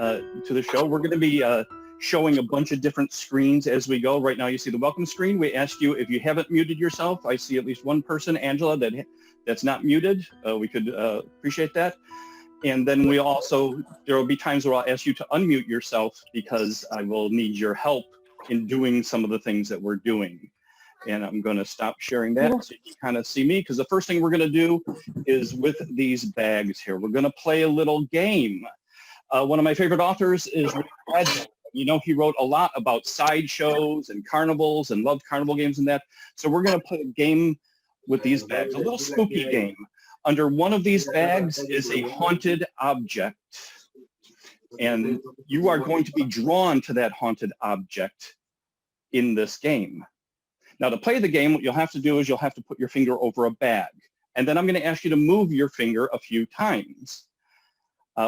to the show. We're going to be showing a bunch of different screens as we go. Right now you see the welcome screen. We asked you if you haven't muted yourself. I see at least one person, Angela, that's not muted. We could appreciate that. And then there will be times where I'll ask you to unmute yourself because I will need your help in doing some of the things that we're doing. And I'm going to stop sharing that so you can kind of see me, because the first thing we're going to do is with these bags here, we're going to play a little game. One of my favorite authors is Rick Bradbury. You know, he wrote a lot about sideshows and carnivals and loved carnival games and that. So we're going to play a game with these bags, a little spooky game. Under one of these bags is a haunted object. And you are going to be drawn to that haunted object in this game. Now, to play the game, what you'll have to do is you'll have to put your finger over a bag. And then I'm going to ask you to move your finger a few times.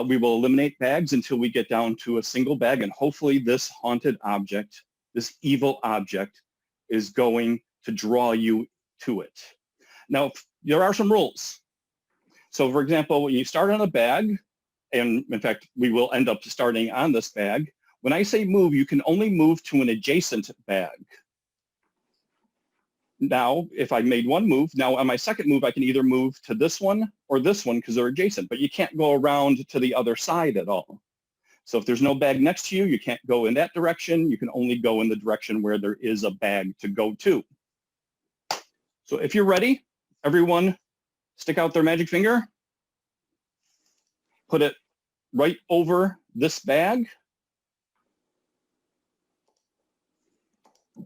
We will eliminate bags until we get down to a single bag. And hopefully this haunted object, this evil object, is going to draw you to it. Now, there are some rules. So, for example, when you start on a bag, and in fact, we will end up starting on this bag, when I say move, you can only move to an adjacent bag. Now, if I made one move, now on my second move, I can either move to this one or this one because they're adjacent, but you can't go around to the other side at all. So if there's no bag next to you, you can't go in that direction. You can only go in the direction where there is a bag to go to. So if you're ready, everyone stick out their magic finger, put it right over this bag.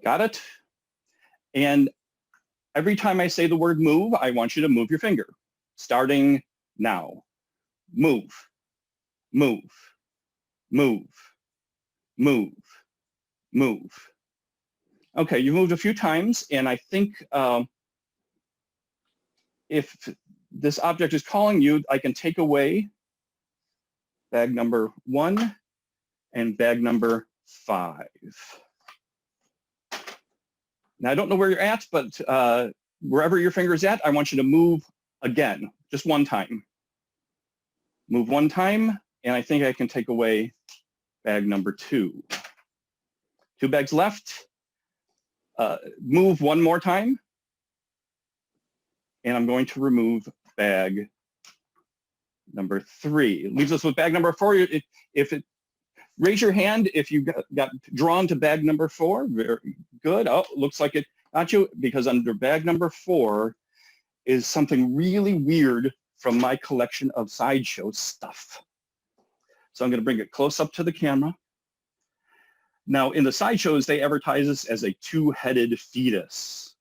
Got it? And every time I say the word move, I want you to move your finger. Starting now. Move, move, move, move, move. Okay, you moved a few times, and I think if this object is calling you, I can take away bag number 1 and bag number 5. Now, I don't know where you're at, but wherever your finger is at, I want you to move again, just one time. Move one time, and I think I can take away bag number 2. 2 bags left. Move one more time, and I'm going to remove bag number 3. It leaves us with bag number 4. Raise your hand if you got drawn to bag number 4. Very good. Oh, looks like it got you, because under bag number 4 is something really weird from my collection of sideshow stuff. So I'm going to bring it close up to the camera. Now, in the sideshows, they advertise this as a 2-headed fetus,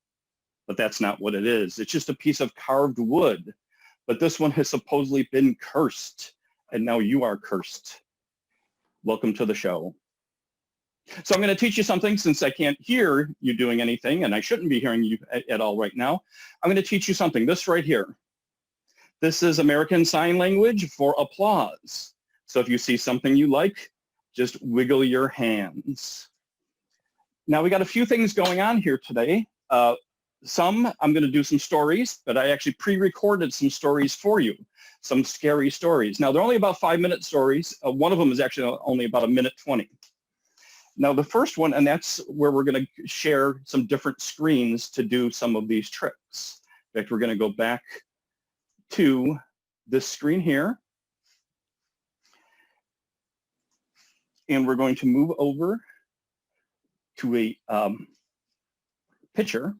but that's not what it is. It's just a piece of carved wood. But this one has supposedly been cursed, and now you are cursed. Welcome to the show. So I'm going to teach you something, since I can't hear you doing anything, and I shouldn't be hearing you at all right now. I'm going to teach you something. This right here. This is American Sign Language for applause. So if you see something you like, just wiggle your hands. Now, we got a few things going on here today. I'm going to do some stories, but I actually pre-recorded some stories for you. Some scary stories. Now, they're only about 5-minute stories. One of them is actually only about 1:20. Now, the first one, and that's where we're going to share some different screens to do some of these tricks. In fact, we're going to go back to this screen here. And we're going to move over to a picture.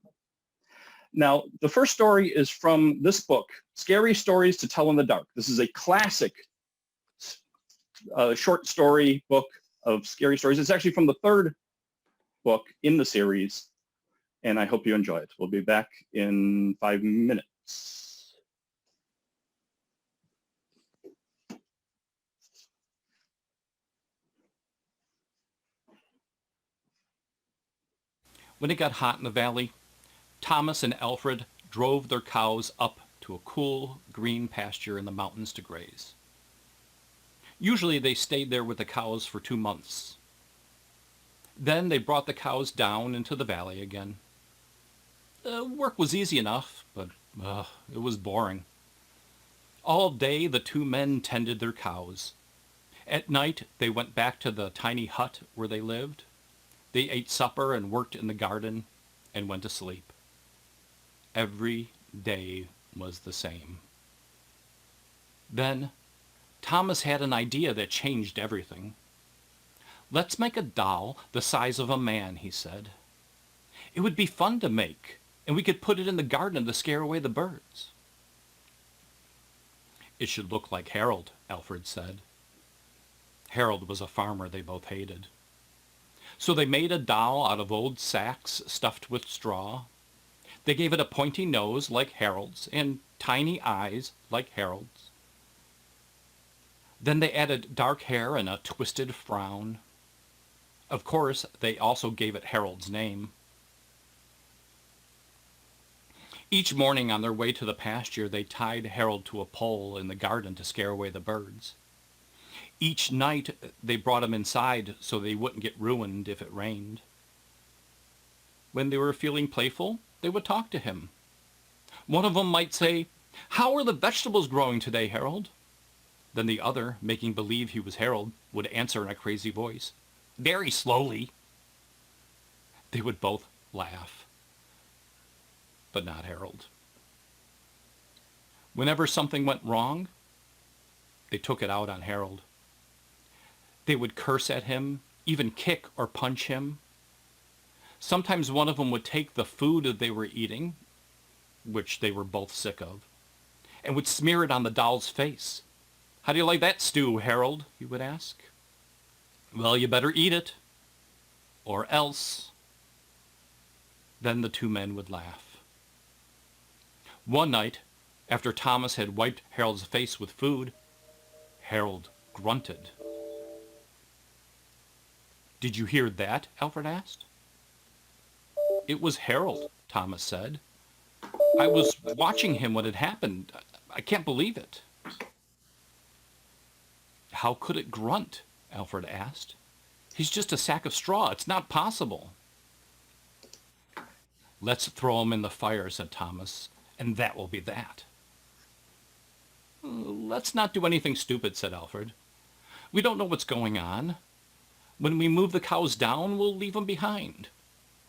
Now, the first story is from this book, Scary Stories to Tell in the Dark. This is a classic short story book of scary stories. It's actually from the 3rd book in the series, and I hope you enjoy it. We'll be back in 5 minutes. When it got hot in the valley, Thomas and Alfred drove their cows up to a cool, green pasture in the mountains to graze. Usually they stayed there with the cows for 2 months. Then they brought the cows down into the valley again. Work was easy enough, but it was boring. All day the 2 men tended their cows. At night, they went back to the tiny hut where they lived. They ate supper and worked in the garden and went to sleep. Every day was the same. Then Thomas had an idea that changed everything. "Let's make a doll the size of a man," he said. "It would be fun to make, and we could put it in the garden to scare away the birds." "It should look like Harold," Alfred said. Harold was a farmer they both hated. So they made a doll out of old sacks stuffed with straw. They gave it a pointy nose like Harold's and tiny eyes like Harold's. Then they added dark hair and a twisted frown. Of course, they also gave it Harold's name. Each morning on their way to the pasture, they tied Harold to a pole in the garden to scare away the birds. Each night, they brought him inside so they wouldn't get ruined if it rained. When they were feeling playful, they would talk to him. One of them might say, "How are the vegetables growing today, Harold?" Then the other, making believe he was Harold, would answer in a crazy voice, "Very slowly." They would both laugh, but not Harold. Whenever something went wrong, they took it out on Harold. They would curse at him, even kick or punch him. Sometimes one of them would take the food that they were eating, which they were both sick of, and would smear it on the doll's face. "How do you like that stew, Harold?" he would ask. "Well, you better eat it, or else." Then the two men would laugh. One night, after Thomas had wiped Harold's face with food, Harold grunted. "Did you hear that?" Alfred asked. "It was Harold," Thomas said. "I was watching him when it happened. I can't believe it." "How could it grunt?" Alfred asked. "He's just a sack of straw. It's not possible." "Let's throw him in the fire," said Thomas, "and that will be that." "Let's not do anything stupid," said Alfred. "We don't know what's going on. When we move the cows down, we'll leave them behind.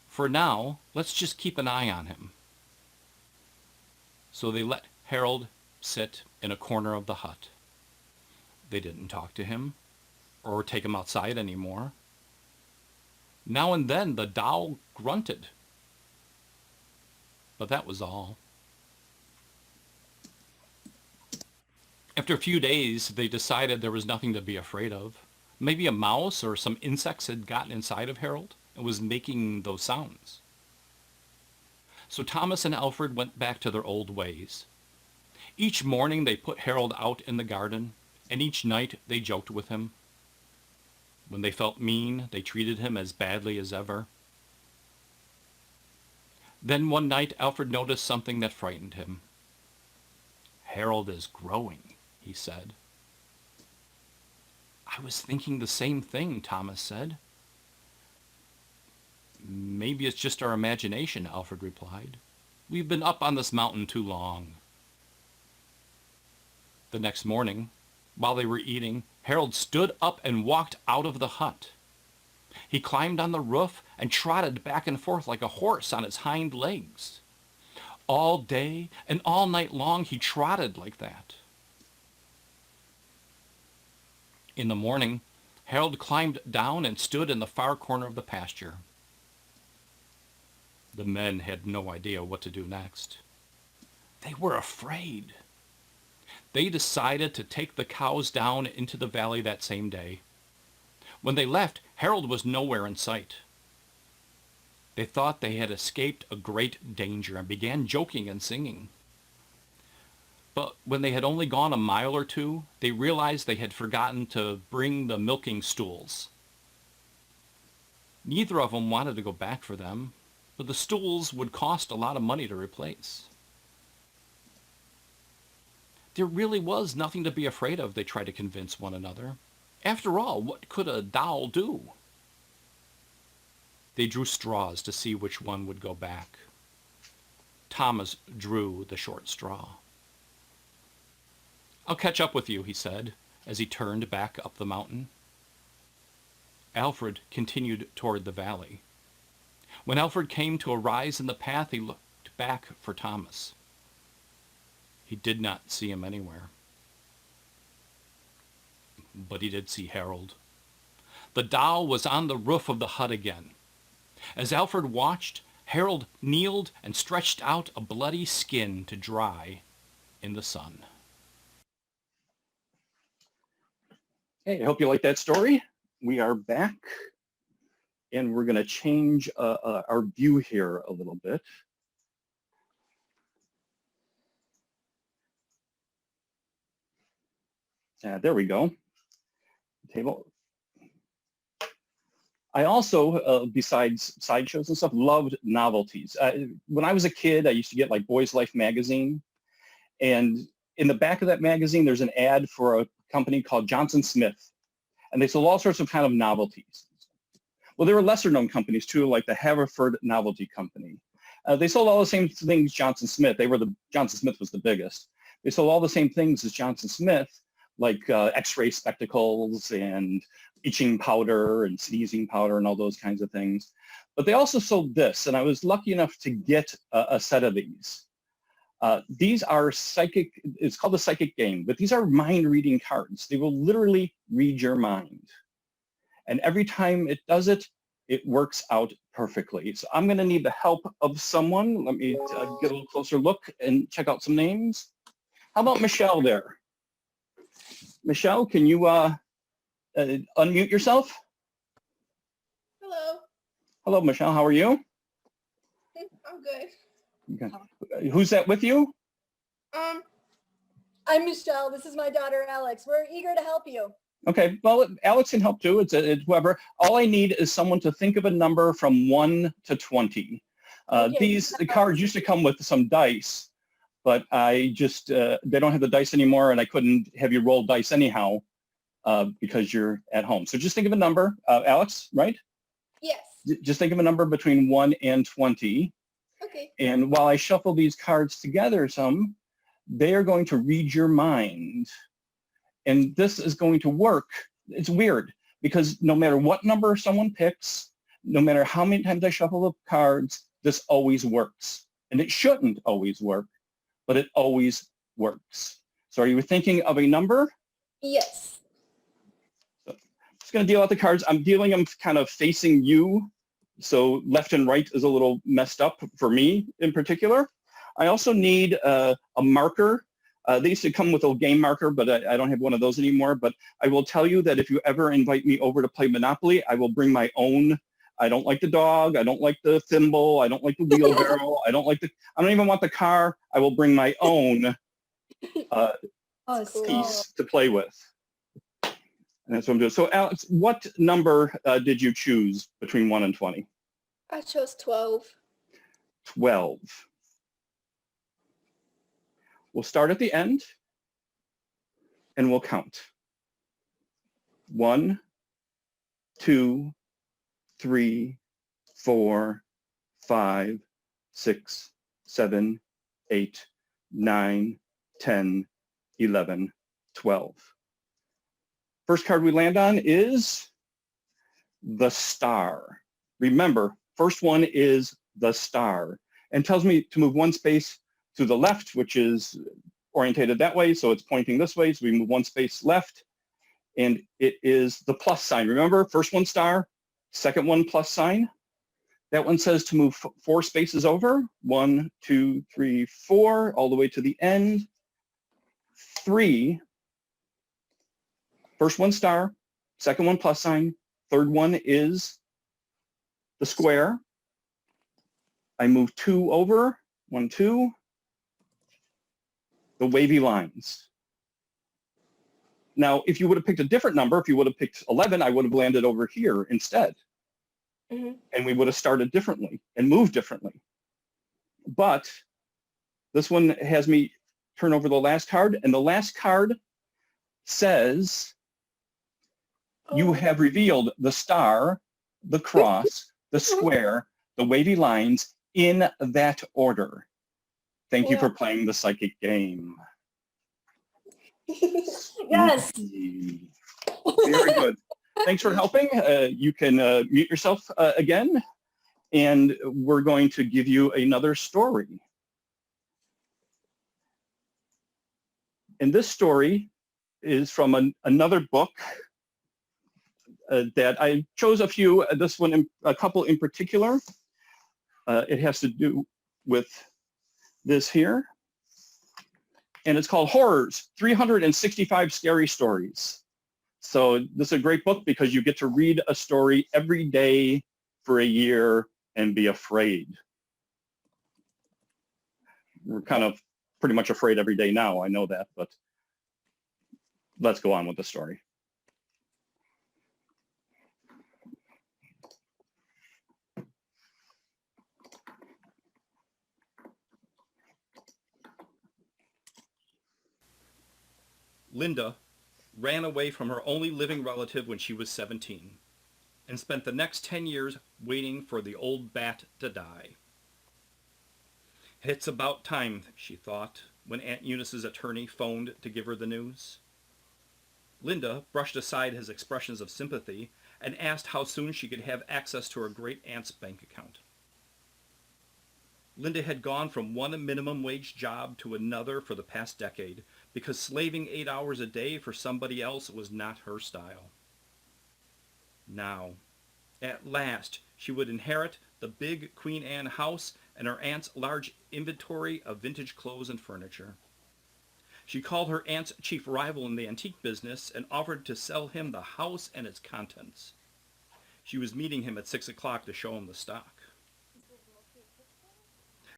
For now, let's just keep an eye on him." So they let Harold sit in a corner of the hut. They didn't talk to him or take him outside anymore. Now and then the doll grunted, but that was all. After a few days, they decided there was nothing to be afraid of. Maybe a mouse or some insects had gotten inside of Harold and was making those sounds. So Thomas and Alfred went back to their old ways. Each morning they put Harold out in the garden, and each night they joked with him. When they felt mean, they treated him as badly as ever. Then one night Alfred noticed something that frightened him. "Harold is growing," he said. "I was thinking the same thing," Thomas said. "Maybe it's just our imagination," Alfred replied. "We've been up on this mountain too long." The next morning, while they were eating, Harold stood up and walked out of the hut. He climbed on the roof and trotted back and forth like a horse on his hind legs. All day and all night long he trotted like that. In the morning, Harold climbed down and stood in the far corner of the pasture. The men had no idea what to do next. They were afraid. They decided to take the cows down into the valley that same day. When they left, Harold was nowhere in sight. They thought they had escaped a great danger and began joking and singing. But when they had only gone a mile or two, they realized they had forgotten to bring the milking stools. Neither of them wanted to go back for them, but the stools would cost a lot of money to replace. There really was nothing to be afraid of, they tried to convince one another. After all, what could a doll do? They drew straws to see which one would go back. Thomas drew the short straw. "I'll catch up with you," he said, as he turned back up the mountain. Alfred continued toward the valley. When Alfred came to a rise in the path, he looked back for Thomas. He did not see him anywhere. But he did see Harold. The doll was on the roof of the hut again. As Alfred watched, Harold kneeled and stretched out a bloody skin to dry in the sun. Hey, I hope you like that story. We are back, and we're going to change our view here a little bit. There we go. Table. I also, besides sideshows and stuff, loved novelties. When I was a kid, I used to get like Boys Life magazine. And in the back of that magazine, there's an ad for a company called Johnson Smith. And they sold all sorts of kind of novelties. Well, there were lesser known companies too, like the Haverford Novelty Company. They sold all the same things Johnson Smith. Johnson Smith was the biggest. They sold all the same things as Johnson Smith, like x-ray spectacles and itching powder and sneezing powder and all those kinds of things. But they also sold this, and I was lucky enough to get a set of these. These are psychic, it's called the psychic game, but these are mind reading cards. They will literally read your mind. And every time it does it, it works out perfectly. So I'm gonna need the help of someone. Let me get a little closer look and check out some names. How about Michelle there? Michelle, can you unmute yourself? Hello. Hello, Michelle, how are you? I'm good. Okay. Who's that with you? I'm Michelle. This is my daughter, Alex. We're eager to help you. Okay, well, Alex can help too. It's whoever. All I need is someone to think of a number from 1 to 20. Okay. These cards used to come with some dice, but I just, they don't have the dice anymore, and I couldn't have you roll dice anyhow because you're at home. So just think of a number, Alex, right? Yes. Just think of a number between 1 and 20. Okay. And while I shuffle these cards together some, they are going to read your mind. And this is going to work. It's weird because no matter what number someone picks, no matter how many times I shuffle the cards, this always works. And it shouldn't always work, but it always works. So are you thinking of a number? Yes. So I'm just going to deal out the cards. I'm dealing them kind of facing you. So left and right is a little messed up for me in particular. I also need a marker. They used to come with a game marker, but I don't have one of those anymore. But I will tell you that if you ever invite me over to play Monopoly, I will bring my own. I don't like the dog. I don't like the thimble. I don't like the wheelbarrow. I don't even want the car. I will bring my own piece to play with. And that's what I'm doing. So Alex, what number did you choose between 1 and 20? I chose 12. 12. We'll start at the end and we'll count. 1, 2, 3, 4, 5, 6, 7, 8, 9, 10, 11, 12. First card we land on is the star. Remember, first one is the star and tells me to move one space to the left, which is orientated that way, so it's pointing this way, so we move one space left, and it is the plus sign. Remember, first one star, second one plus sign. That one says to move 4 spaces over, 1, 2, 3, 4, all the way to the end. 3, first one star, second one plus sign, third one is the square. I move 2 over, 1, 2, the wavy lines. Now, if you would have picked a different number, if you would have picked 11, I would have landed over here instead. Mm-hmm. And we would have started differently and moved differently. But this one has me turn over the last card, and the last card says, you have revealed the star, the cross, the square, the wavy lines in that order. Thank you for playing the psychic game. Yes. Very good. Thanks for helping. You can mute yourself again, and we're going to give you another story. And this story is from another book that I chose a few, this one, a couple in particular. It has to do with this here. And it's called Horrors, 365 Scary Stories. So this is a great book because you get to read a story every day for a year and be afraid. We're kind of pretty much afraid every day now, I know that, but let's go on with the story. Linda ran away from her only living relative when she was 17 and spent the next 10 years waiting for the old bat to die. It's about time, she thought, when Aunt Eunice's attorney phoned to give her the news. Linda brushed aside his expressions of sympathy and asked how soon she could have access to her great-aunt's bank account. Linda had gone from one minimum wage job to another for the past decade because slaving 8 hours a day for somebody else was not her style. Now, at last, she would inherit the big Queen Anne house and her aunt's large inventory of vintage clothes and furniture. She called her aunt's chief rival in the antique business and offered to sell him the house and its contents. She was meeting him at 6 o'clock to show him the stock.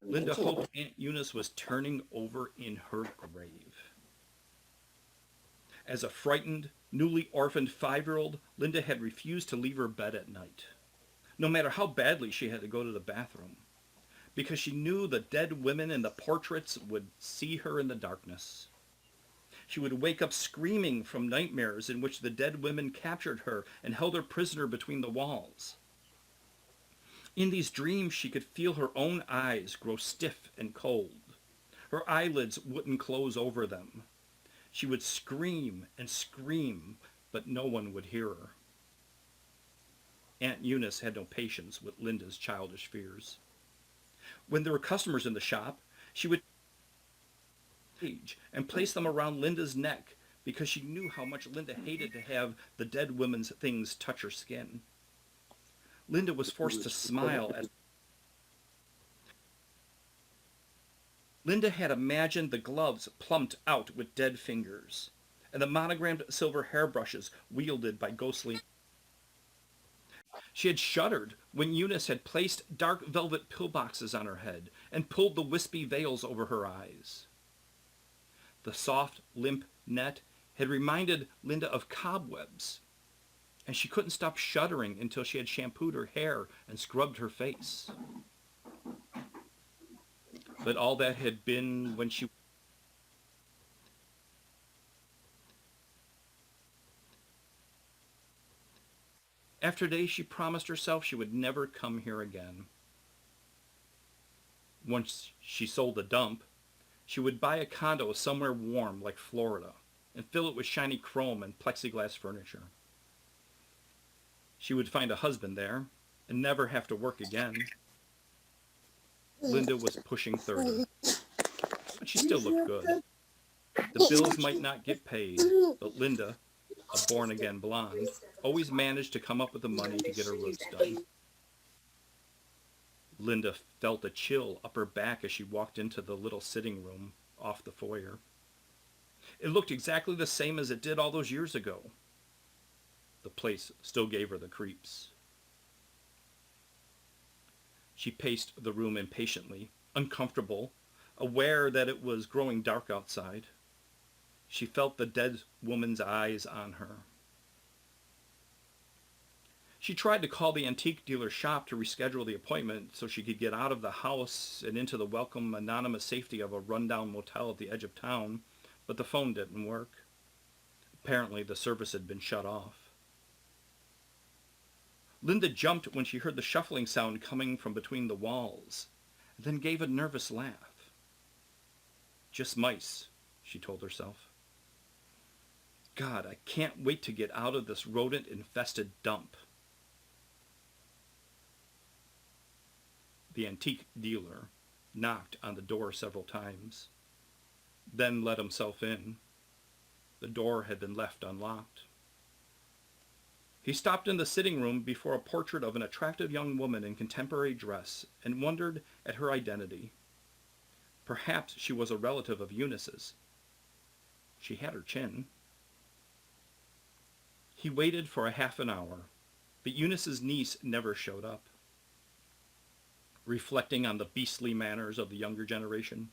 Linda hoped Aunt Eunice was turning over in her grave. As a frightened, newly orphaned 5-year-old, Linda had refused to leave her bed at night, no matter how badly she had to go to the bathroom, because she knew the dead women in the portraits would see her in the darkness. She would wake up screaming from nightmares in which the dead women captured her and held her prisoner between the walls. In these dreams, she could feel her own eyes grow stiff and cold. Her eyelids wouldn't close over them. She would scream and scream, but no one would hear her. Aunt Eunice had no patience with Linda's childish fears. When there were customers in the shop, she would and place them around Linda's neck because she knew how much Linda hated to have the dead women's things touch her skin. Linda was forced to smile as Linda had imagined the gloves plumped out with dead fingers, and the monogrammed silver hairbrushes wielded by ghostly. She had shuddered when Eunice had placed dark velvet pillboxes on her head and pulled the wispy veils over her eyes. The soft, limp net had reminded Linda of cobwebs, and she couldn't stop shuddering until she had shampooed her hair and scrubbed her face. But all that had been when she... After days, she promised herself she would never come here again. Once she sold the dump, she would buy a condo somewhere warm like Florida and fill it with shiny chrome and plexiglass furniture. She would find a husband there and never have to work again. Linda was pushing 30, but she still looked good. The bills might not get paid, but Linda, a born-again blonde, always managed to come up with the money to get her roots done. Linda felt a chill up her back as she walked into the little sitting room off the foyer. It looked exactly the same as it did all those years ago. The place still gave her the creeps. She paced the room impatiently, uncomfortable, aware that it was growing dark outside. She felt the dead woman's eyes on her. She tried to call the antique dealer shop to reschedule the appointment so she could get out of the house and into the welcome, anonymous safety of a rundown motel at the edge of town, but the phone didn't work. Apparently, the service had been shut off. Linda jumped when she heard the shuffling sound coming from between the walls, and then gave a nervous laugh. Just mice, she told herself. God, I can't wait to get out of this rodent-infested dump. The antique dealer knocked on the door several times, then let himself in. The door had been left unlocked. He stopped in the sitting room before a portrait of an attractive young woman in contemporary dress and wondered at her identity. Perhaps she was a relative of Eunice's. She had her chin. He waited for a half an hour, but Eunice's niece never showed up. Reflecting on the beastly manners of the younger generation,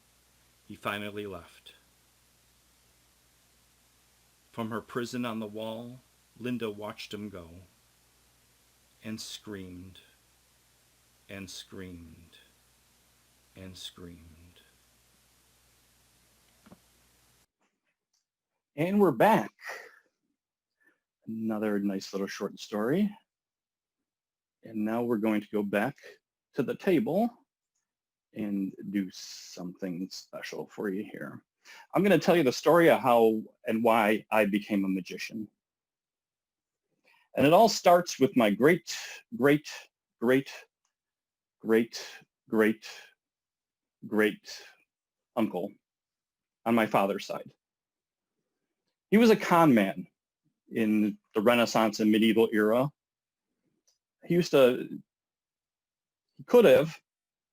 he finally left. From her prison on the wall, Linda watched him go, and screamed, and screamed, and screamed. And we're back. Another nice little short story. And now we're going to go back to the table and do something special for you here. I'm going to tell you the story of how and why I became a magician. And it all starts with my great, great, great, great, great, great uncle on my father's side. He was a con man in the Renaissance and medieval era. He could have,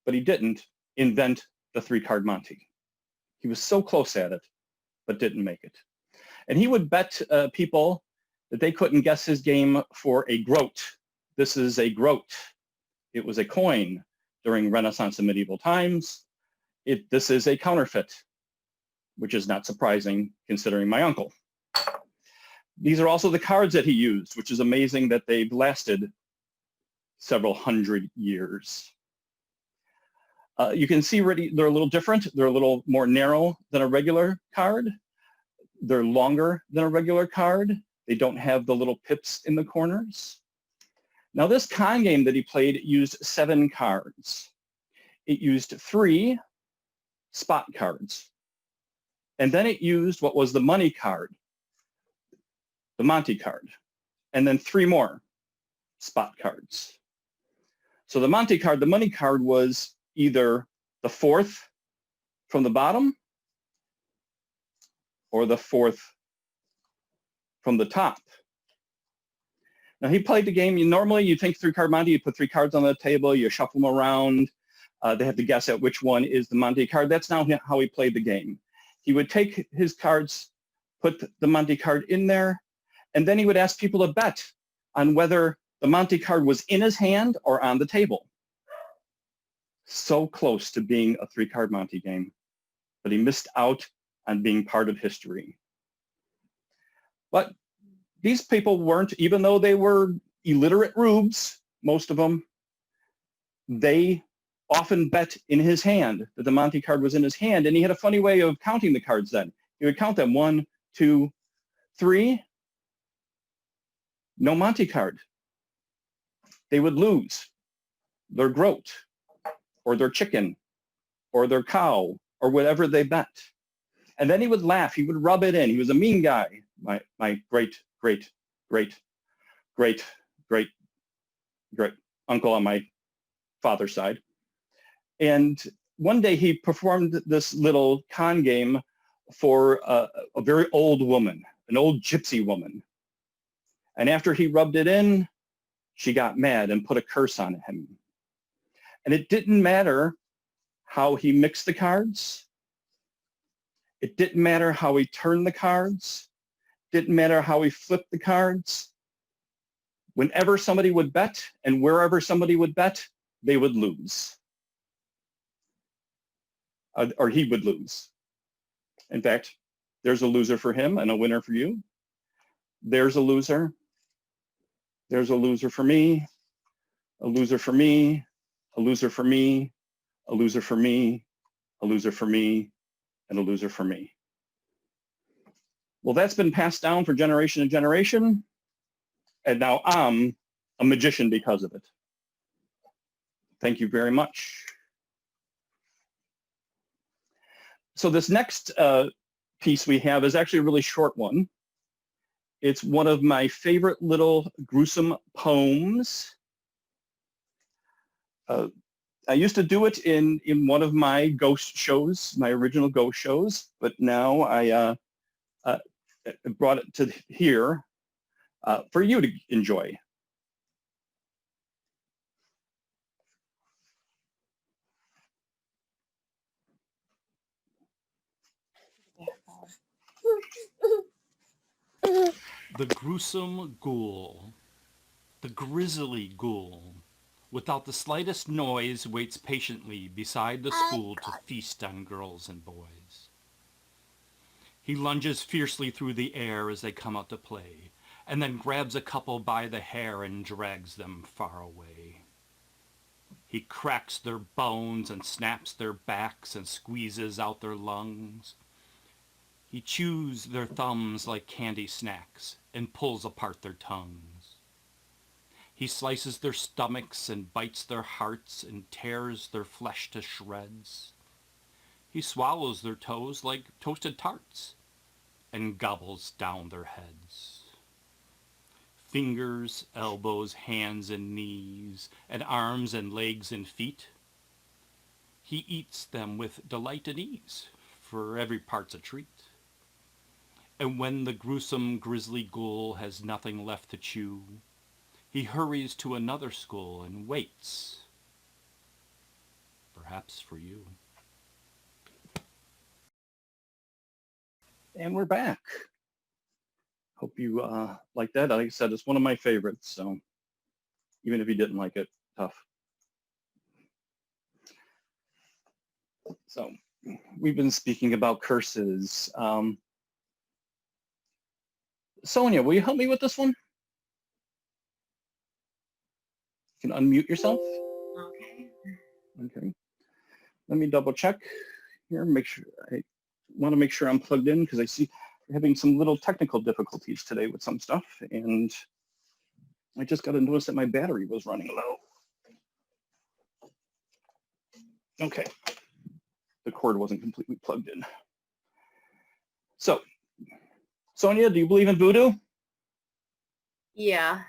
but he didn't, invent the three-card Monte. He was so close at it, but didn't make it. And he would bet people that they couldn't guess his game for a groat. This is a groat. It was a coin during Renaissance and medieval times. This is a counterfeit, which is not surprising considering my uncle. These are also the cards that he used, which is amazing that they've lasted several hundred years. You can see already they're a little different. They're a little more narrow than a regular card. They're longer than a regular card. They don't have the little pips in the corners. Now this con game that he played used 7 cards. It used 3 spot cards. And then it used what was the money card, the Monte card, and then 3 more spot cards. So the Monte card, the money card, was either the 4th from the bottom or the 4th from the top. Now he played the game. Normally you think 3-card Monte, you put 3 cards on the table, you shuffle them around. They have to guess at which one is the Monte card. That's not how he played the game. He would take his cards, put the Monte card in there, and then he would ask people to bet on whether the Monte card was in his hand or on the table. So close to being a 3-card Monte game, but he missed out on being part of history. But these people weren't, even though they were illiterate rubes, most of them, they often bet in his hand, that the Monte card was in his hand, and he had a funny way of counting the cards then. He would count them 1, 2, 3, no Monte card. They would lose their groat, or their chicken, or their cow, or whatever they bet. And then he would laugh, he would rub it in. He was a mean guy, my great, great, great, great, great, great uncle on my father's side. And one day he performed this little con game for a very old woman, an old gypsy woman. And after he rubbed it in, she got mad and put a curse on him. And it didn't matter how he mixed the cards. It didn't matter how he turned the cards. Didn't matter how he flipped the cards. Whenever somebody would bet and wherever somebody would bet, they would lose. Or he would lose. In fact, there's a loser for him and a winner for you. There's a loser. There's a loser for me, a loser for me, a loser for me, a loser for me, a loser for me, and a loser for me. Well, that's been passed down for generation to generation, and now I'm a magician because of it. Thank you very much. So this next piece we have is actually a really short one. It's one of my favorite little gruesome poems. I used to do it in one of my ghost shows, my original ghost shows, but now I brought it to here for you to enjoy. The gruesome ghoul, the grisly ghoul, without the slightest noise, waits patiently beside the school to feast on girls and boys. He lunges fiercely through the air as they come out to play, and then grabs a couple by the hair and drags them far away. He cracks their bones and snaps their backs and squeezes out their lungs. He chews their thumbs like candy snacks and pulls apart their tongues. He slices their stomachs and bites their hearts and tears their flesh to shreds. He swallows their toes like toasted tarts and gobbles down their heads. Fingers, elbows, hands and knees, and arms and legs and feet. He eats them with delight and ease, for every part's a treat. And when the gruesome grisly ghoul has nothing left to chew, he hurries to another school and waits, perhaps for you. And we're back. Hope you like that. Like I said, it's one of my favorites, so even if you didn't like it, tough. So we've been speaking about curses. Sonia, will you help me with this one? You can unmute yourself. Okay. Okay. Let me double check here. Make sure I want to make sure I'm plugged in because I see we're having some little technical difficulties today with some stuff, and I just got to notice that my battery was running low. Okay. The cord wasn't completely plugged in. So, Sonia, do you believe in voodoo? Yeah.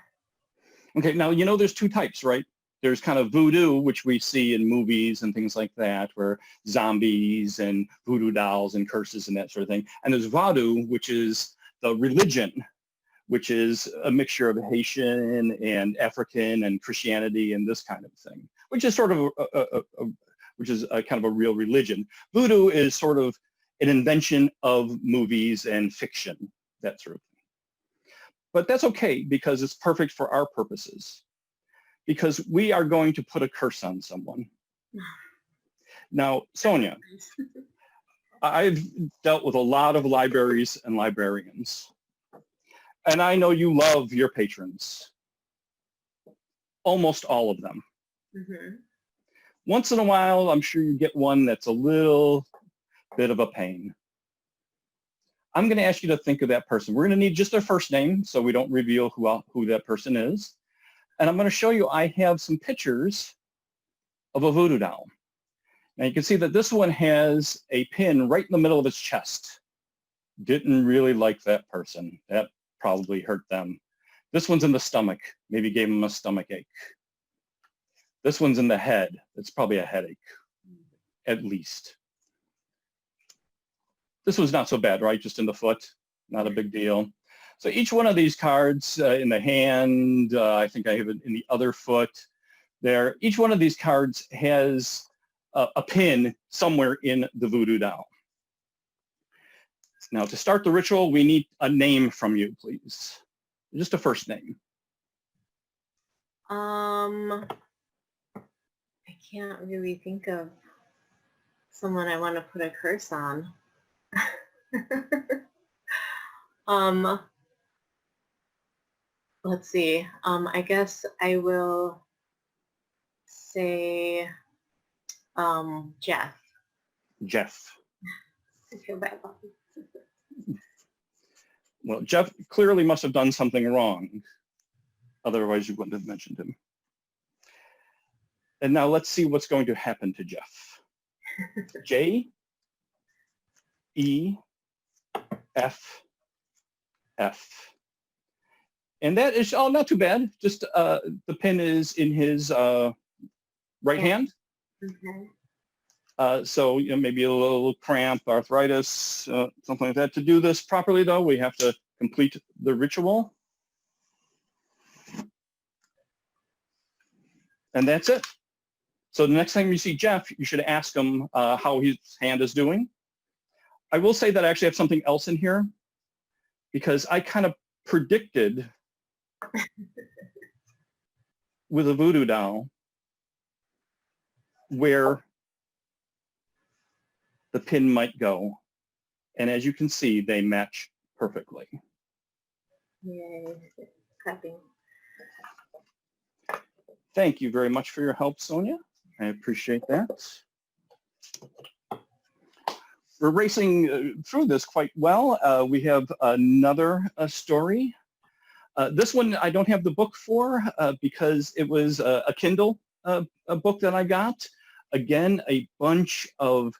Okay, now you know there's two types, right? There's kind of voodoo, which we see in movies and things like that, where zombies and voodoo dolls and curses and that sort of thing. And there's Vodou, which is the religion, which is a mixture of Haitian and African and Christianity and this kind of thing, which is sort of a kind of a real religion. Voodoo is sort of an invention of movies and fiction, that sort of thing. But that's okay because it's perfect for our purposes, because we are going to put a curse on someone. Now, Sonia, I've dealt with a lot of libraries and librarians, and I know you love your patrons, almost all of them. Mm-hmm. Once in a while, I'm sure you get one that's a little bit of a pain. I'm going to ask you to think of that person. We're going to need just their first name so we don't reveal who that person is. And I'm going to show you, I have some pictures of a voodoo doll. Now you can see that this one has a pin right in the middle of its chest. Didn't really like that person. That probably hurt them. This one's in the stomach. Maybe gave them a stomach ache. This one's in the head. It's probably a headache, at least. This was not so bad, right? Just in the foot, not a big deal. So each one of these cards in the hand, I think I have it in the other foot there. Each one of these cards has a pin somewhere in the voodoo doll. Now to start the ritual, we need a name from you, please. Just a first name. I can't really think of someone I want to put a curse on. Let's see. I guess I will say Jeff. Jeff. I feel bad about it. Well, Jeff clearly must have done something wrong. Otherwise, you wouldn't have mentioned him. And now let's see what's going to happen to Jeff. J, E, F, F. And that is, oh, not too bad. Just the pin is in his right hand. Okay. So maybe a little cramp, arthritis, something like that. To do this properly, though, we have to complete the ritual. And that's it. So the next time you see Jeff, you should ask him how his hand is doing. I will say that I actually have something else in here because I kind of predicted with a voodoo doll where the pin might go. And as you can see, they match perfectly. Yay. Clapping. Thank you very much for your help, Sonia. I appreciate that. We're racing through this quite well. We have another story. This one I don't have the book for because it was a Kindle a book that I got. Again, a bunch of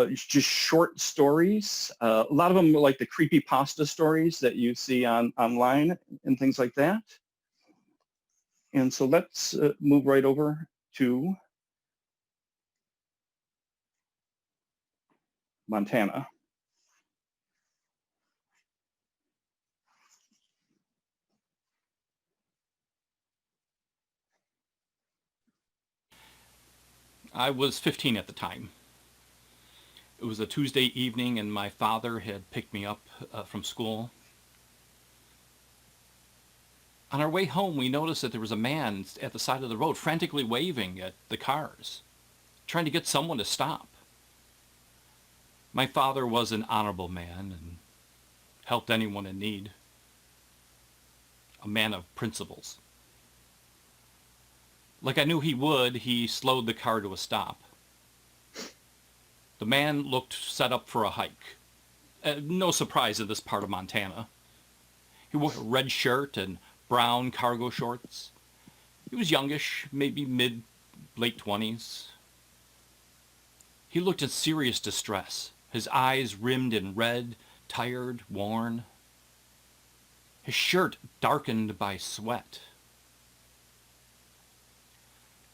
just short stories. A lot of them are like the creepypasta stories that you see online and things like that. And so let's move right over to Montana. I was 15 at the time. It was a Tuesday evening and my father had picked me up from school. On our way home, we noticed that there was a man at the side of the road frantically waving at the cars, trying to get someone to stop. My father was an honorable man and helped anyone in need. A man of principles. Like I knew he would, he slowed the car to a stop. The man looked set up for a hike. No surprise in this part of Montana. He wore a red shirt and brown cargo shorts. He was youngish, maybe late 20s. He looked in serious distress, his eyes rimmed in red, tired, worn. His shirt darkened by sweat.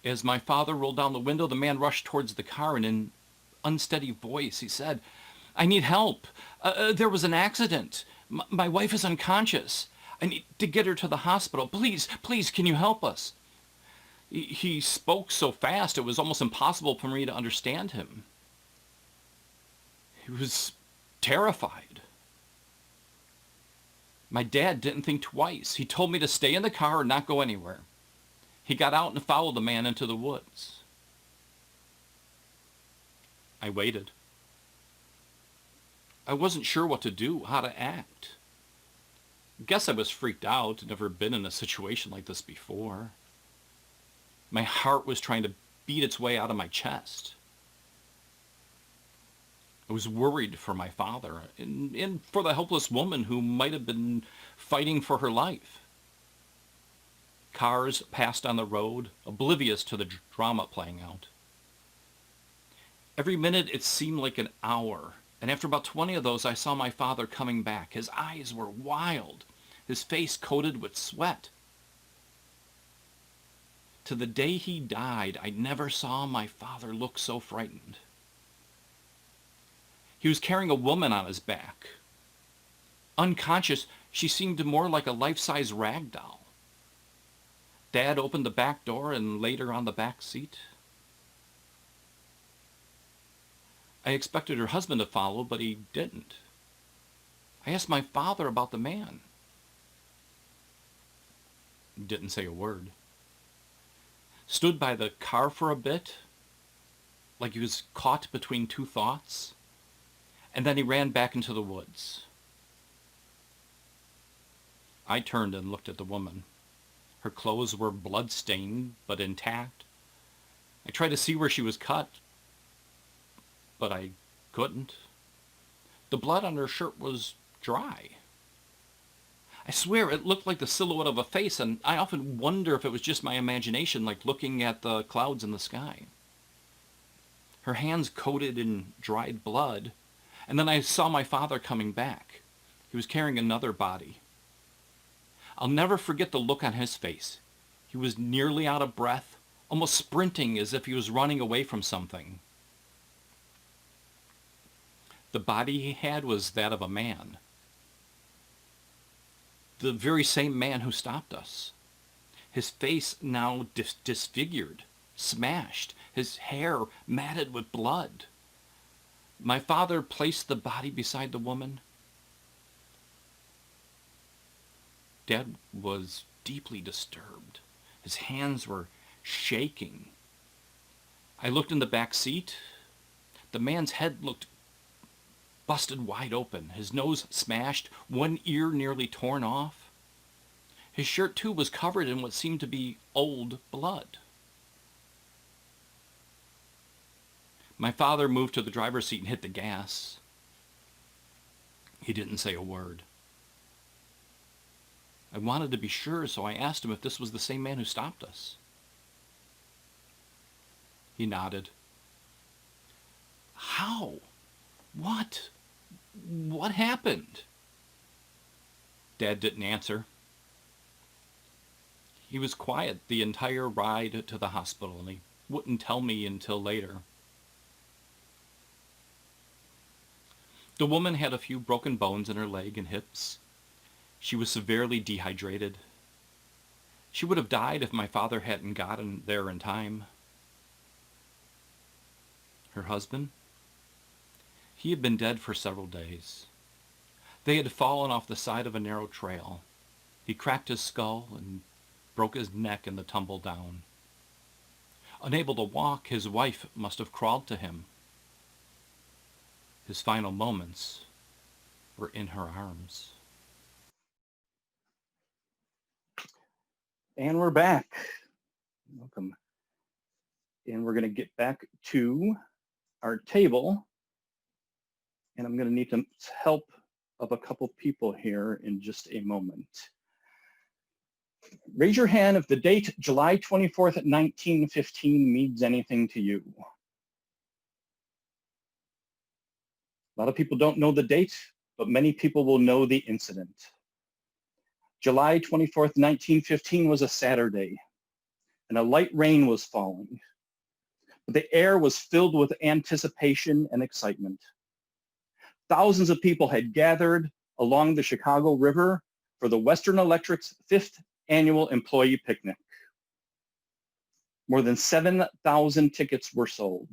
As my father rolled down the window, the man rushed towards the car and in an unsteady voice he said, "I need help. There was an accident. My wife is unconscious. I need to get her to the hospital. Please, please, can you help us?" He spoke so fast it was almost impossible for me to understand him. He was terrified. My dad didn't think twice. He told me to stay in the car and not go anywhere. He got out and followed the man into the woods. I waited. I wasn't sure what to do, how to act. Guess I was freaked out, never been in a situation like this before. My heart was trying to beat its way out of my chest. I was worried for my father and for the helpless woman who might have been fighting for her life. Cars passed on the road, oblivious to the drama playing out. Every minute it seemed like an hour, and after about 20 of those I saw my father coming back. His eyes were wild, his face coated with sweat. To the day he died, I never saw my father look so frightened. He was carrying a woman on his back. Unconscious, she seemed more like a life-size rag doll. Dad opened the back door and laid her on the back seat. I expected her husband to follow, but he didn't. I asked my father about the man. He didn't say a word. Stood by the car for a bit, like he was caught between two thoughts, and then he ran back into the woods. I turned and looked at the woman. Her clothes were blood-stained, but intact. I tried to see where she was cut, but I couldn't. The blood on her shirt was dry. I swear it looked like the silhouette of a face, and I often wonder if it was just my imagination, like looking at the clouds in the sky. Her hands coated in dried blood, and then I saw my father coming back. He was carrying another body. I'll never forget the look on his face. He was nearly out of breath, almost sprinting as if he was running away from something. The body he had was that of a man. The very same man who stopped us. His face now disfigured, smashed, his hair matted with blood. My father placed the body beside the woman. Dad was deeply disturbed. His hands were shaking. I looked in the back seat. The man's head looked busted wide open, his nose smashed, one ear nearly torn off. His shirt, too, was covered in what seemed to be old blood. My father moved to the driver's seat and hit the gas. He didn't say a word. I wanted to be sure, so I asked him if this was the same man who stopped us. He nodded. How? What? What happened? Dad didn't answer. He was quiet the entire ride to the hospital, and he wouldn't tell me until later. The woman had a few broken bones in her leg and hips. She was severely dehydrated. She would have died if my father hadn't gotten there in time. Her husband? He had been dead for several days. They had fallen off the side of a narrow trail. He cracked his skull and broke his neck in the tumble down. Unable to walk, his wife must have crawled to him. His final moments were in her arms. And we're back. Welcome. And we're going to get back to our table. And I'm going to need the help of a couple people here in just a moment. Raise your hand if the date July 24th, 1915 means anything to you. A lot of people don't know the date, but many people will know the incident. July 24th, 1915 was a Saturday, and a light rain was falling. But the air was filled with anticipation and excitement. Thousands of people had gathered along the Chicago River for the Western Electric's 5th annual employee picnic. More than 7,000 tickets were sold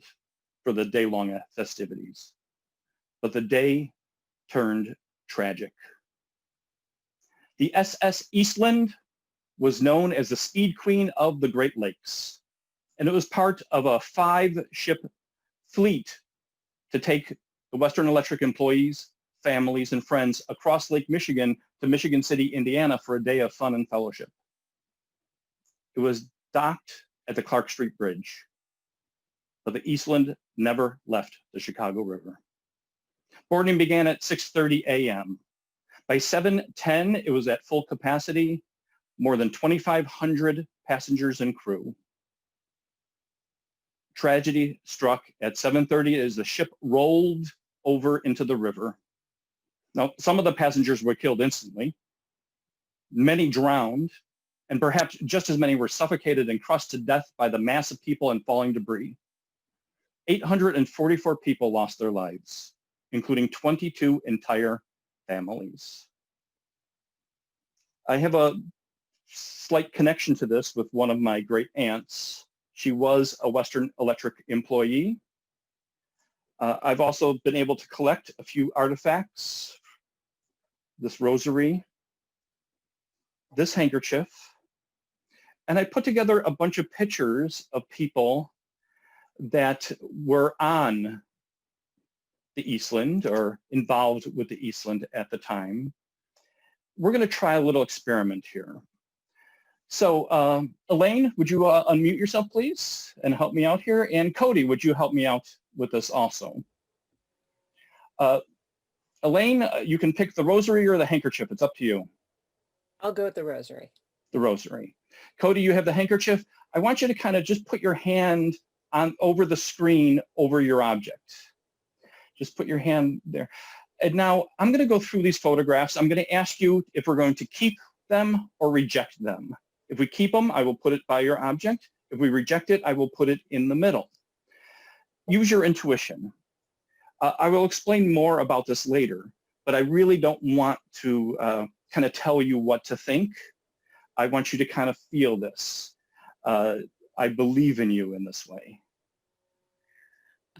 for the day-long festivities. But the day turned tragic. The SS Eastland was known as the Speed Queen of the Great Lakes, and it was part of a 5-ship fleet to take the Western Electric employees, families, and friends across Lake Michigan to Michigan City, Indiana for a day of fun and fellowship. It was docked at the Clark Street Bridge, but the Eastland never left the Chicago River. Boarding began at 6:30 a.m. By 7:10, it was at full capacity, more than 2,500 passengers and crew. Tragedy struck at 7:30 as the ship rolled over into the river. Now, some of the passengers were killed instantly, many drowned, and perhaps just as many were suffocated and crushed to death by the mass of people and falling debris. 844 people lost their lives, including 22 entire families. I have a slight connection to this with one of my great aunts. She was a Western Electric employee. I've also been able to collect a few artifacts, this rosary, this handkerchief, and I put together a bunch of pictures of people that were on the Eastland or involved with the Eastland at the time. We're going to try a little experiment here. So Elaine, would you unmute yourself, please, and help me out here? And Cody, would you help me out with this also? Elaine, you can pick the rosary or the handkerchief. It's up to you. I'll go with the rosary. The rosary. Cody, you have the handkerchief. I want you to kind of just put your hand on over the screen over your object. Just put your hand there. And now I'm going to go through these photographs. I'm going to ask you if we're going to keep them or reject them. If we keep them, I will put it by your object. If we reject it, I will put it in the middle. Use your intuition. I will explain more about this later, but I really don't want to kind of tell you what to think. I want you to kind of feel this. I believe in you in this way.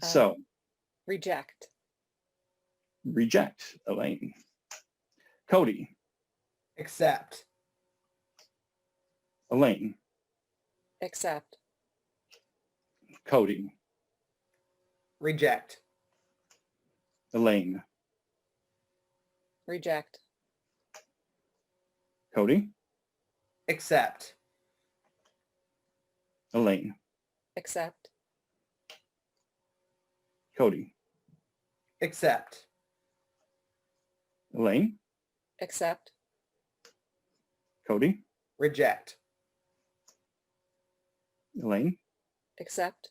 So, Reject. reject, Elaine. Cody, Accept. Elaine. Accept. Cody, Reject. Elaine. Reject. Cody, Accept. Elaine. Accept. Cody, Accept. Elaine. Accept. Cody, Reject. Elaine. Accept.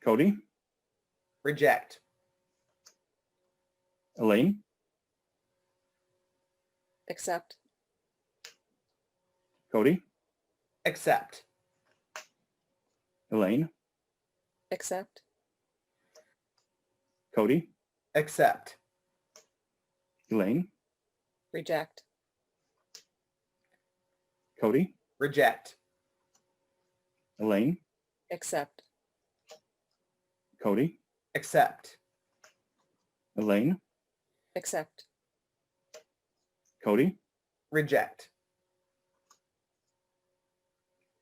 Cody, Reject. Elaine. Accept. Cody, Accept. Elaine. Accept. Cody, Accept. Elaine. Reject. Cody, Reject. Elaine. Accept. Cody, Accept. Elaine. Accept. Cody, Reject.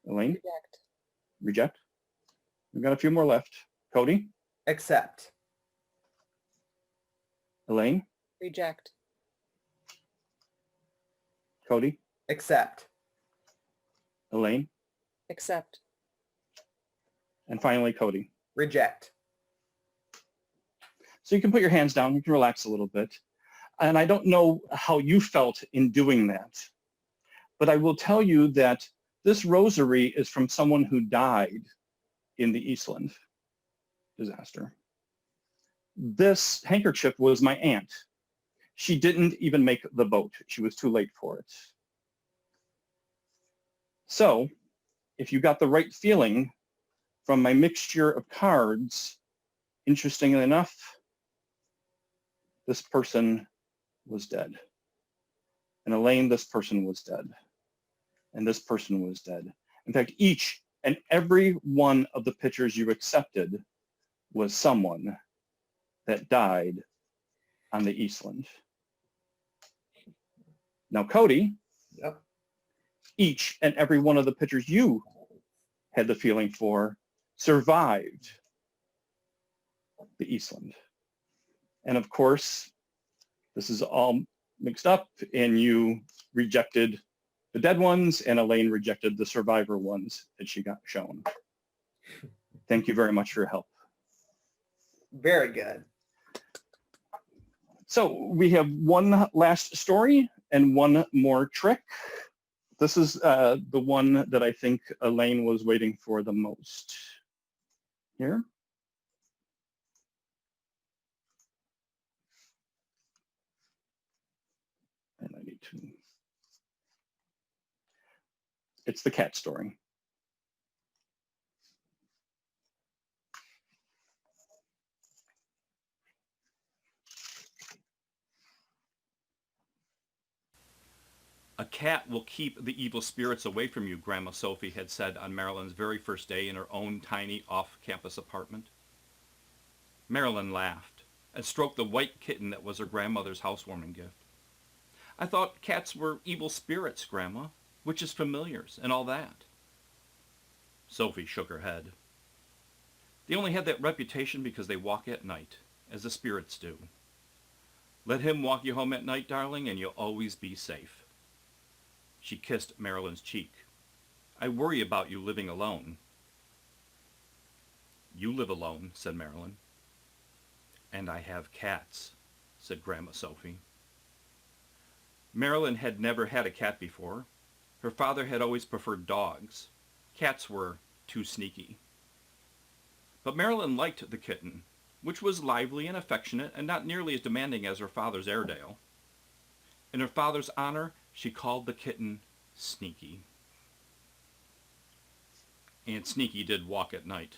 Elaine. Reject. Reject. We've got a few more left. Cody, Accept. Elaine. Reject. Cody, Accept. Elaine. Accept. And finally, Cody. Reject. So you can put your hands down, you can relax a little bit. And I don't know how you felt in doing that, but I will tell you that this rosary is from someone who died in the Eastland disaster. This handkerchief was my aunt. She didn't even make the boat. She was too late for it. So if you got the right feeling from my mixture of cards, interestingly enough, this person was dead. And Elaine, this person was dead. And this person was dead. In fact, each and every one of the pictures you accepted was someone that died on the Eastland. Now, Cody, Yep. each and every one of the pictures you had the feeling for survived the Eastland. And of course, this is all mixed up and you rejected the dead ones and Elaine rejected the survivor ones that she got shown. Thank you very much for your help. Very good. So we have one last story and one more trick. This is the one that I think Elaine was waiting for the most. Here. And I need to. It's the cat story. A cat will keep the evil spirits away from you, Grandma Sophie had said on Marilyn's very first day in her own tiny off-campus apartment. Marilyn laughed and stroked the white kitten that was her grandmother's housewarming gift. I thought cats were evil spirits, Grandma, witches' familiars, and all that. Sophie shook her head. They only had that reputation because they walk at night, as the spirits do. Let him walk you home at night, darling, and you'll always be safe. She kissed Marilyn's cheek. I worry about you living alone. You live alone, said Marilyn. And I have cats, said Grandma Sophie. Marilyn had never had a cat before. Her father had always preferred dogs. Cats were too sneaky. But Marilyn liked the kitten, which was lively and affectionate and not nearly as demanding as her father's Airedale. In her father's honor, she called the kitten Sneaky. And Sneaky did walk at night.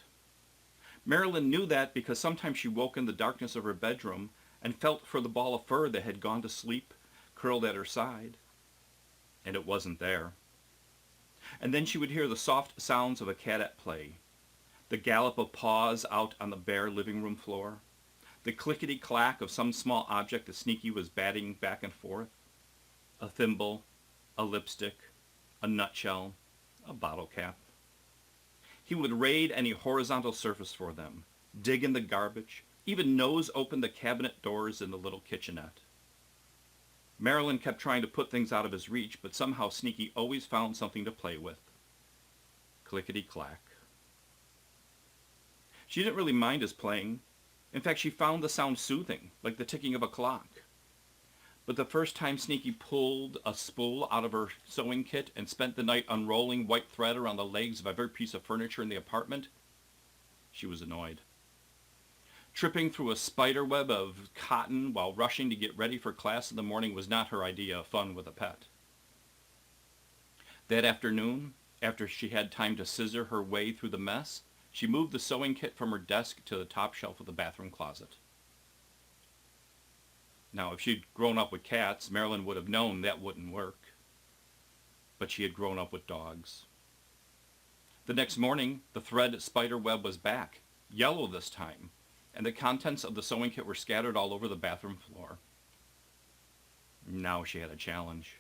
Marilyn knew that because sometimes she woke in the darkness of her bedroom and felt for the ball of fur that had gone to sleep, curled at her side, and it wasn't there. And then she would hear the soft sounds of a cat at play, the gallop of paws out on the bare living room floor, the clickety-clack of some small object that Sneaky was batting back and forth, a thimble, a lipstick, a nutshell, a bottle cap. He would raid any horizontal surface for them, dig in the garbage, even nose open the cabinet doors in the little kitchenette. Marilyn kept trying to put things out of his reach, but somehow Sneaky always found something to play with. Clickety-clack. She didn't really mind his playing. In fact, she found the sound soothing, like the ticking of a clock. But the first time Sneaky pulled a spool out of her sewing kit and spent the night unrolling white thread around the legs of every piece of furniture in the apartment, she was annoyed. Tripping through a spider web of cotton while rushing to get ready for class in the morning was not her idea of fun with a pet. That afternoon, after she had time to scissor her way through the mess, she moved the sewing kit from her desk to the top shelf of the bathroom closet. Now, if she'd grown up with cats, Marilyn would have known that wouldn't work. But she had grown up with dogs. The next morning, the thread spider web was back, yellow this time, and the contents of the sewing kit were scattered all over the bathroom floor. Now she had a challenge.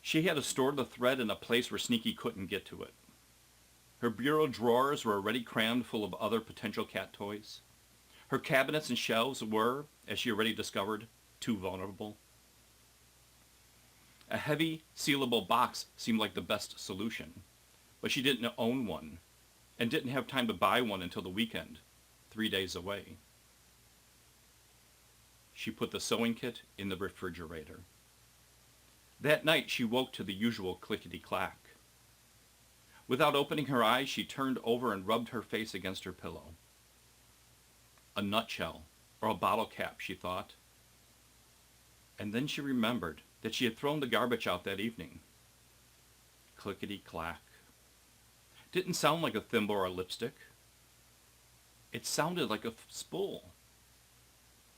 She had to store the thread in a place where Sneaky couldn't get to it. Her bureau drawers were already crammed full of other potential cat toys. Her cabinets and shelves were, as she already discovered, too vulnerable. A heavy, sealable box seemed like the best solution, but she didn't own one, and didn't have time to buy one until the weekend, 3 days away. She put the sewing kit in the refrigerator. That night she woke to the usual clickety-clack. Without opening her eyes, she turned over and rubbed her face against her pillow. A nutshell, or a bottle cap, she thought. And then she remembered that she had thrown the garbage out that evening. Clickety-clack. Didn't sound like a thimble or a lipstick. It sounded like a spool.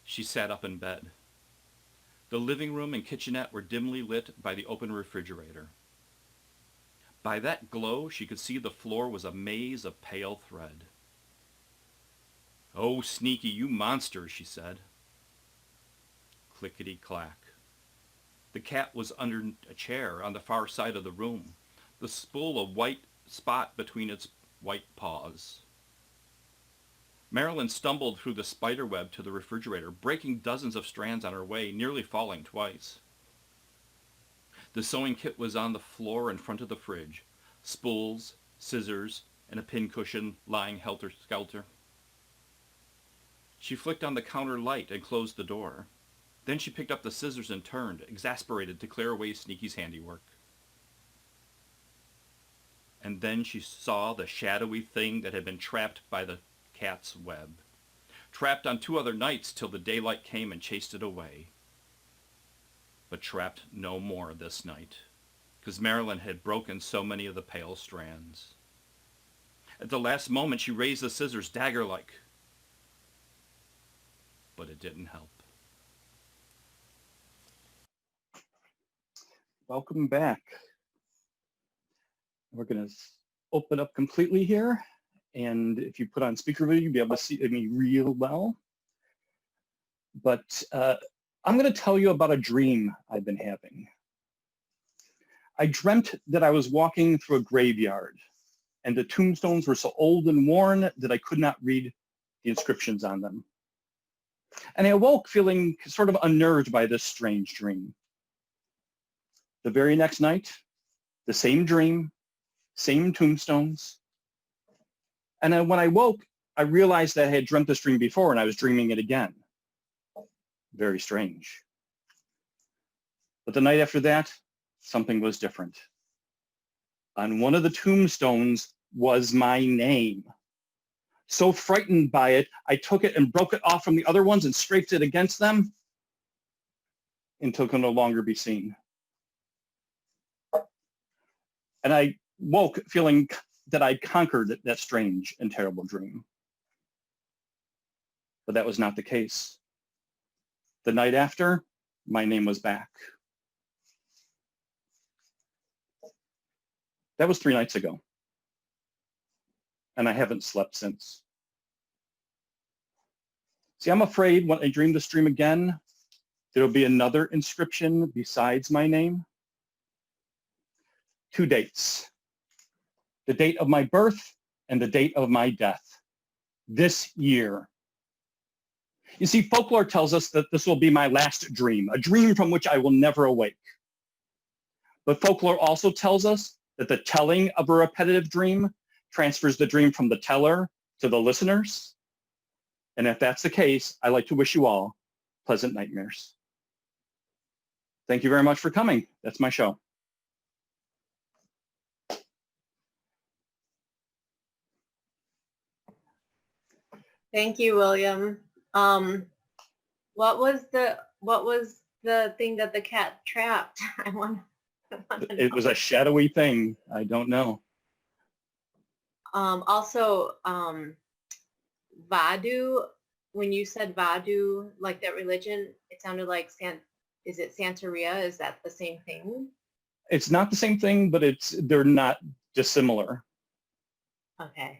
She sat up in bed. The living room and kitchenette were dimly lit by the open refrigerator. By that glow, she could see the floor was a maze of pale thread. "Oh, Sneaky, you monster," she said. Clickety-clack. The cat was under a chair on the far side of the room, the spool a white spot between its white paws. Marilyn stumbled through the spider web to the refrigerator, breaking dozens of strands on her way, nearly falling twice. The sewing kit was on the floor in front of the fridge, spools, scissors, and a pincushion lying helter-skelter. She flicked on the counter light and closed the door. Then she picked up the scissors and turned, exasperated, to clear away Sneaky's handiwork. And then she saw the shadowy thing that had been trapped by the cat's web, trapped on 2 other nights till the daylight came and chased it away. But trapped no more this night, because Marilyn had broken so many of the pale strands. At the last moment, she raised the scissors dagger-like, but it didn't help. Welcome back. We're going to open up completely here. And if you put on speaker video, you'll be able to see me real well. But I'm going to tell you about a dream I've been having. I dreamt that I was walking through a graveyard, and the tombstones were so old and worn that I could not read the inscriptions on them. And I awoke feeling sort of unnerved by this strange dream. The very next night, the same dream, same tombstones. And then when I woke, I realized that I had dreamt this dream before and I was dreaming it again. Very strange. But the night after that, something was different. On one of the tombstones was my name. So frightened by it, I took it and broke it off from the other ones and scraped it against them. until it can no longer be seen. And I woke feeling that I'd conquered that strange and terrible dream. But that was not the case. The night after, my name was back. That was 3 nights ago. And I haven't slept since. See, I'm afraid when I dream this dream again, there'll be another inscription besides my name. 2 dates. The date of my birth and the date of my death. This year. You see, folklore tells us that this will be my last dream, a dream from which I will never awake. But folklore also tells us that the telling of a repetitive dream transfers the dream from the teller to the listeners. And if that's the case, I'd like to wish you all pleasant nightmares. Thank you very much for coming. That's my show. Thank you, William. What was the thing that the cat trapped? I want to It was a shadowy thing. I don't know. Also, Vadu, when you said Vadu, like that religion, it sounded like is it Santeria? Is that the same thing? It's not the same thing, but they're not dissimilar. Okay.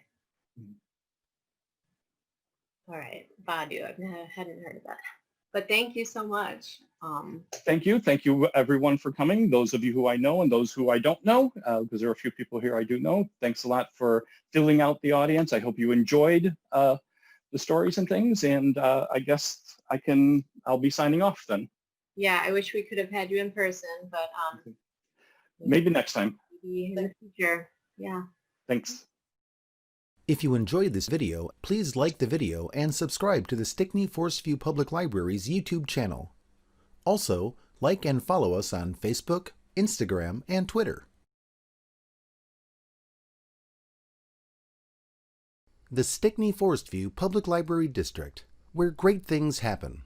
All right, Vadu. Hadn't heard of that. But thank you so much. Thank you. Thank you, everyone, for coming. Those of you who I know and those who I don't know, because there are a few people here I do know. Thanks a lot for filling out the audience. I hope you enjoyed the stories and things. And I guess I'll be signing off then. Yeah, I wish we could have had you in person, but Maybe next time. maybe in the future. Yeah. Thanks. If you enjoyed this video, please like the video and subscribe to the Stickney-Forest View Public Library's YouTube channel. Also, like and follow us on Facebook, Instagram, and Twitter. The Stickney-Forest View Public Library District, where great things happen.